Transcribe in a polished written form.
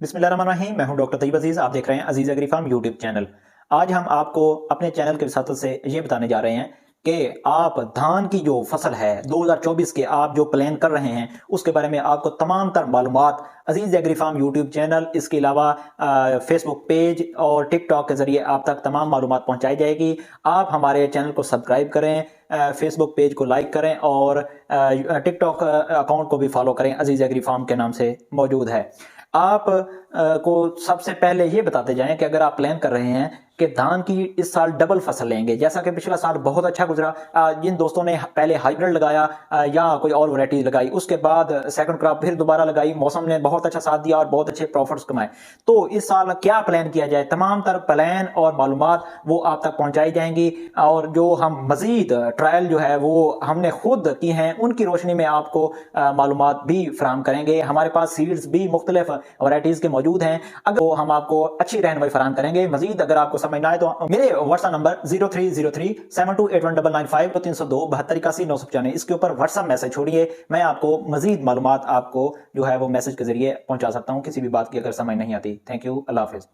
बिस्मिल्लाहिर्रहमानिर्रहीम। मैं हूं डॉक्टर तैयब अजीज। आप देख रहे हैं अजीज एग्री फार्म यूट्यूब चैनल। आज हम आपको अपने चैनल के वसातत से ये बताने जा रहे हैं कि आप धान की जो फसल है 2024 के आप जो प्लान कर रहे हैं उसके बारे में आपको तमाम तर मालूमात अजीज एग्री फार्म यूट्यूब चैनल, इसके अलावा फेसबुक पेज और टिकटॉक के जरिए आप तक तमाम मालूमात पहुंचाई जाएगी। आप हमारे चैनल को सब्सक्राइब करें, फेसबुक पेज को लाइक करें और टिकटॉक अकाउंट को भी फॉलो करें, अजीज एग्री फार्म के नाम से मौजूद है। आप को सबसे पहले ये बताते जाएं कि अगर आप प्लान कर रहे हैं कि धान की इस साल डबल फसल लेंगे, जैसा कि पिछला साल बहुत अच्छा गुजरा, जिन दोस्तों ने पहले हाइब्रिड लगाया या कोई और वैरायटीज लगाई, उसके बाद सेकंड क्रॉप फिर दोबारा लगाई, मौसम ने बहुत अच्छा साथ दिया और बहुत अच्छे प्रॉफिट्स कमाए, तो इस साल क्या प्लान किया जाए, तमाम तर प्लान और मालूमात वो आप तक पहुंचाई जाएंगी। और जो हम मजीद ट्रायल जो है वो हमने खुद की हैं, उनकी रोशनी में आपको मालूमात भी फराहम करेंगे। हमारे पास सीड्स भी मुख्तलिफ वैरायटीज के मौजूद हैं, अगर वो हम आपको अच्छी रहनुमाई फराहम करेंगे। मजीद अगर आपको समझ ना आए तो मेरे व्हाट्सएप नंबर 030372811952 302 7281 995, इसके ऊपर व्हाट्सएप मैसेज छोड़िए। मैं आपको मजीद मालूमात आपको जो है वो मैसेज के जरिए पहुंचा सकता हूं किसी भी बात की अगर समझ नहीं आती। Thank you, Allah Hafiz.